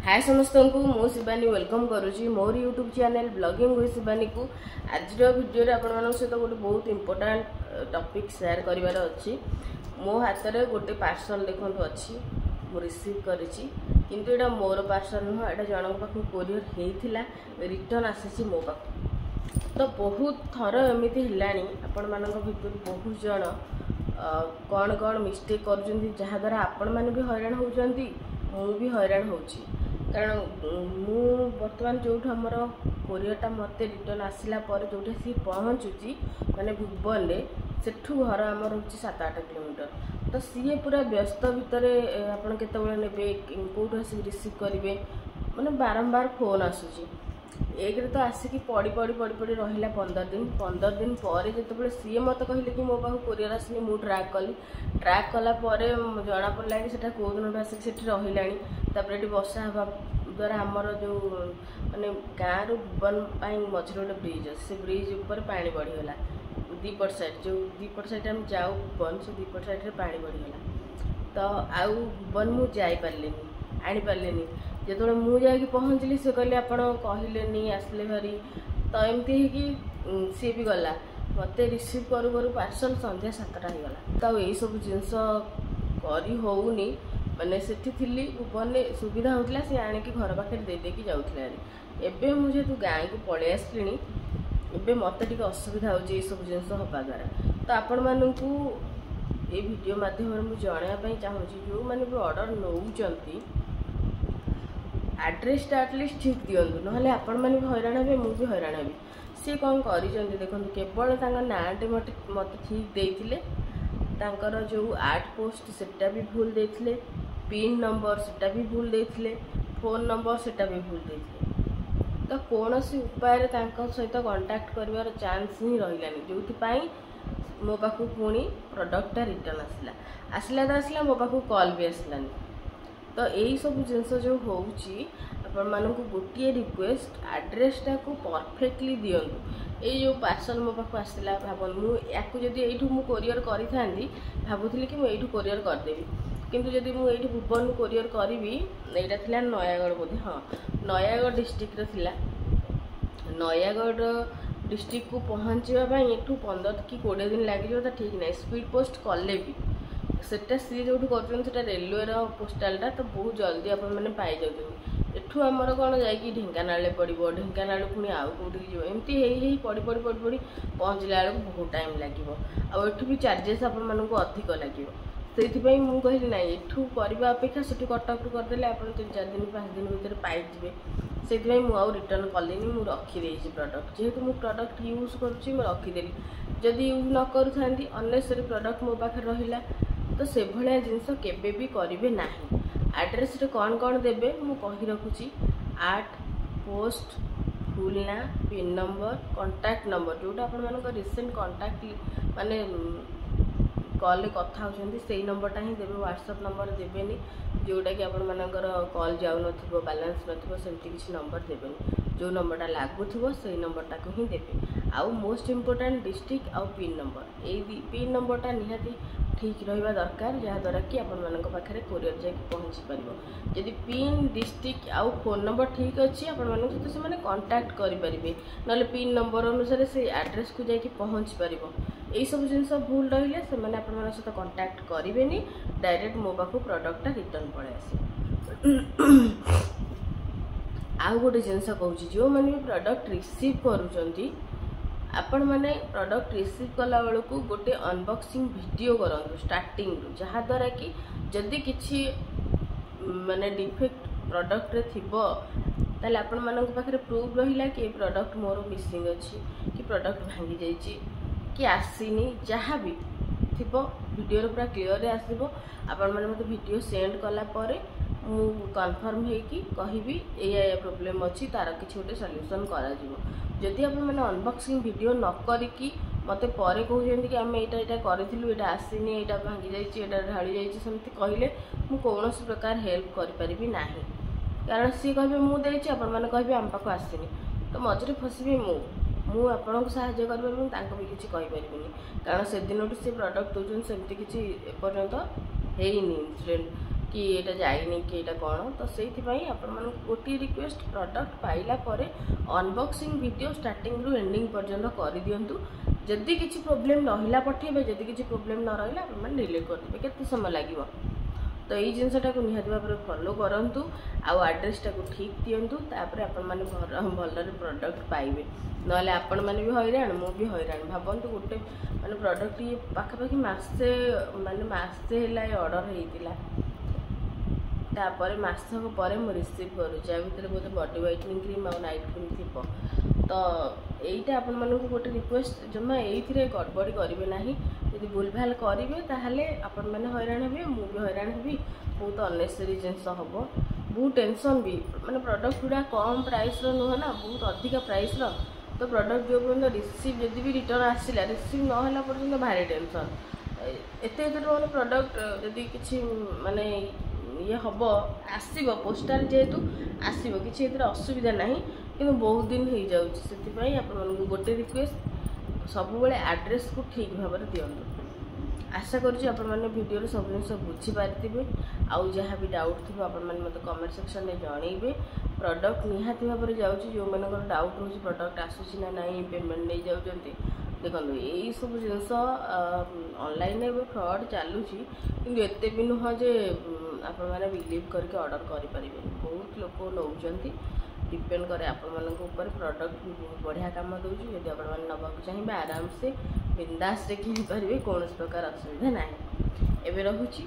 हाय समस्त को मो शिवानी वेलकम करुँची मोर YouTube channel vlogging with Shivani को आज वीडियो रे आपण सहित गोटे बहुत इंपोर्टेंट टॉपिक शेयर करिवार अछि। मो हाथ में गोटे पार्सल देखंतु अछि मो रिसीव करिछि किंतु एटा मोर पार्सल नुह एटा जनक पाखु कोरियर हेइथिला रिटर्न आसीछि मो पाखु। तो बहुत थर एमिति हिलानी आपण मानक भितर बहुत जण कौन कौन मिस्टेक करुछंती जहा द्वारा आपण माने भी हैरान होउछंती मु भी हैरान होउछि। कारण मु बर्तमान जो हमर कोरियरटा मते रिटर्न आसिला पर जो सी पहुँचुची माने भुवन रे सेठू घर आमर होची 7-8 किलोमीटर। तो सी पूरा व्यस्त भितर आपन केतबेले नेबे कोठो आसी रिसीव करिवे माने बारंबार फोन आसुची। एक रे तो आसिकी पड़ी रहिला 15 दिन पर जेतबेले सी मते कहले कि मो पाखु कोरियर आसनी मु ट्रैक कला परे जना पड़ला कि सेटा को दिन आसिकी सेठी रहिलानी। तापर एटी वर्षा हवा द्वारा आमर जो माने गाँव रु भुवन पाई मझे गोटे ब्रिज अच्छे से ब्रिज ऊपर पानी बढ़ीगला दीपट साइड जो दीपट साइड हम जाऊ भुवन से दीपट साइड पानी बढ़ीगला। तो आउ भुवन मु जाई पारलेनी आनी पारलेनी जो मु जाकि पहुँचली से कहले आपण कहलेनी आसले भारी। तो एमती है कि सी भी गला मते रिसीव करू करू पार्सल संध्या 7टा हो गला। तो यही सब जिनस करी होउनी माने सेठी थिली भुवन सुविधा होतला से आनिकी घर पाखे दे देकी जाउथला। एबे मुझे तू गाँ को पळे आसलिनी एबे मते टिके असुविधा होजे ए सब जिनस होबा द्वारा। तो आपण मानकू ए वीडियो माध्यम रे मु जणाया पई चाहूची जो माने भी ऑर्डर नउचंती एड्रेस एटलिस्ट ठीक दियंतु नहले आपण माने भी हैरान हेबे मु भी हैरान हेबी। से कौन करिजंती देखंतु केवल तांगा नाटे मते ठीक देइथिले तांकर जो 8 पोस्ट सेटा भी भूल देइथिले पिन नंबर सेटा भी भूल देइथिले फोन नंबर सेटा भी भूल देइथिले। तो कौन सी उपाय तांका सहित कांटेक्ट करिवार चांस ही रहिलानी जोथि पाई मो पाखु पुणी प्रोडक्टटा रिटर्न आसला तो आसला मो पाखु कॉल भी आसलानी। तो यही सब जिनस जो होउची आपण मानकु गोटे रिक्वेस्ट एड्रेसटा को परफेक्टली दियंतु। ये जो पार्सल मो पाखु आसला भाबन मु याकु जदी एठू मु कोरियर करि थांदी भाबुथली कि मु एठू कोरियर कर देबी किंतु जदी मु एठू भुवन कोरियर करिवि एटा थिला नयागढ़ बोधे हाँ नयागढ़ डिस्ट्रिक्ट रे थिला। नयागढ़ डिस्ट्रिक्ट को पहुँचवा पाई एठू 15 कि 20 दिन लागियो तो ठीक नहीं स्पीड पोस्ट कले भी सेटा सी जो कर रेलवे पोस्टालटा तो बहुत जल्दी अपन मैंने पाई जाऊँ। एठू आमर कौन जाकि ढेंकानाल पड़ो ढेंकानाल पुणी आउ कौटिक जी एमती पड़ी पहुँचला बेलू बहुत टाइम लगे आठू भी चार्जेस आपण मानक अधिक लगे से मुझे कहली ना एठू करवा अपेक्षा से कटक करदे आप 3-4 दिन 5 दिन भर पाइबे से रिटर्न कलिनी मु रखीदे प्रडक्ट जेहेतु मु प्रडक्ट यूज करुँची रखीदेली जदि यूज न करूँ अननेसेसरी प्रडक्ट मो पाखे रहिला तो से भाया जिनस केबे भी करेंगे ना। एड्रेस रे कौन कौन देवे मु कही रखुची 8 पोस्ट फुल ना पिन नंबर कांटेक्ट नंबर जोटा आपण मानक रिसेंट कांटेक्ट माने कॉल कथा होचंदी सेही नंबरटा ही देवे व्हाट्सएप नंबर देबेनी जोटा कि आपण मानकर कॉल जाउ नथिबो बैलेंस नथिबो सेमती किछि नंबर देबेनी जो नंबरटा लागुथिबो सेही नंबरटा को ही देबे। आउ मोस्ट इंपोर्टेंट डिस्ट्रिक्ट आउ पिन नंबर ए पिन नंबरटा निहाती ठीक रहिबा दरकार जहाँ द्वारा कि आपण मानक पाखरे कोरियर जाके पहुँची पारिबो। जदि पिन डिस्ट्रिक्ट आउ फोन नंबर ठीक अच्छी आपण मानक सहित से माने कांटेक्ट करि परिबे नले पिन नंबर अनुसार से एड्रेस को जाके पहुँची पारिबो। एई सब जिनस भूल रहिले से माने आपण मानक सहित कांटेक्ट करिवेनी डायरेक्ट मो पाखु प्रोडक्टटा रिटर्न पळे आसे। आउ गोटे जिनस कहूची जो माने प्रोडक्ट रिसीव करूचंती आपण माने प्रोडक्ट रिसीव कला बेलू को गोटे अनबॉक्सिंग वीडियो करंतु स्टार्टिंग रु जहाँ द्वारा कि जदि किछि माने डिफेक्ट प्रोडक्ट रे थिबो ताले आपण मानक पाखरे प्रूफ रहिला कि प्रोडक्ट मोर मिसिंग अछि कि प्रोडक्ट भांगी जाइछि कि आसीनी जहाँ भी थिबो वीडियो रे पूरा क्लियर रे आसीबो। आपण माने मते वीडियो सेंड कला परे मु कन्फर्म हे कि कहिबी ए प्रॉब्लम अछि तार किछि गोटे सॉल्यूशन करा जिवो। जदि आप मैंने अनबॉक्सिंग वीडियो न करिकी मते परे कहउछन्ती कि आमे एटा करथिलु एटा आसीनी एटा भांगी जाइछि एटा ढाली जाइछि सेमती कहले मु कोनोसी प्रकार हेल्प करि परिबी नाही कारण सी कहबे मु देइछि आपण माने कहबे आम पाखु आसीनी तो मझरे फसिबे मु आपनको सहायता करबे तांको भी किछि कहि परिबिनी कारण से दिनटू से प्रोडक्ट दोजन सेमती किछि एपर्यंत हेइनी इंसिडेंट कि एटा जाइनी कि एटा कौन तो से गोटे रिक्वेस्ट प्रॉडक्ट पाइला पर अनबॉक्सिंग वीडियो स्टार्टिंग रु एंडिंग पर्यंत कर दिंतु जदि किसी प्रोब्लेम रहा पठेबे जदि किसी प्रोब्लेम न रहा आप डिलीट करदे केते समय लगे तो यही जिनसा को निहाती भाव में फॉलो करूँ आड्रेसटा को ठीक दिंतु आपण भल प्रोडक्ट पाइबे ना आपण मैंने भी हैरान मु भी हैरान भावतु गोटे माने प्रोडक्ट ये पाखापाखि मासे माने मासे ऑर्डर होता तापर मासक पर रिसीव करुच्छे भितर बोधे बॉडी व्हाइटनिंग क्रीम और नाइट क्रीम थी तो यहीटा आपण मानक गोटे रिक्वेस्ट जमा ये गड़बड़ी करेंगे ना यदि भूल भाल करेंगे ताहले आपण मैंने हैरान हे मु भी हैरान हेबी बहुत अननेसेसरी जिनस हम बहुत टेंशन भी माने प्रोडक्ट गुड़ा कम प्राइस नुह ना बहुत अधिक प्राइस तो प्रोडक्ट जो पर्यटन रिसीव जदि भी रिटर्न आसला रिसीव ना पर्यटन भारी टेंशन एते टकर प्रोडक्ट जदि किसी माने ये हम आसब पोस्टाल जेहेतु आसब किसी असुविधा ना कि बहुत दिन हो जाए आपको गोटे रिक्वेस्ट सब एड्रेस को ठीक भाव में दिंतु आशा करुँच वीडियो सब जिन बुझीपारे आउ जहाँ भी डाउट थी आप कमेंट सेक्शन में जनइबे प्रोडक्ट निहाती भाव में जाऊँच जो मान डाउट हो प्रोडक्ट आसूसी ना ना पेमेंट नहीं जाऊँच देखो यही सब जिनस ऑनलाइन फ्रॉड चलुची कि एते भी नुह जे आपण मैंने बिलीव करके ऑर्डर करें बहुत लोग नौकरी डिपेंड करे आपण ऊपर प्रोडक्ट भी बहुत बढ़िया काम दूसरी यदि आपने नवाक चाहिए आराम से बिंदास किनी पारे कौन प्रकार असुविधा ना एवं रहुची।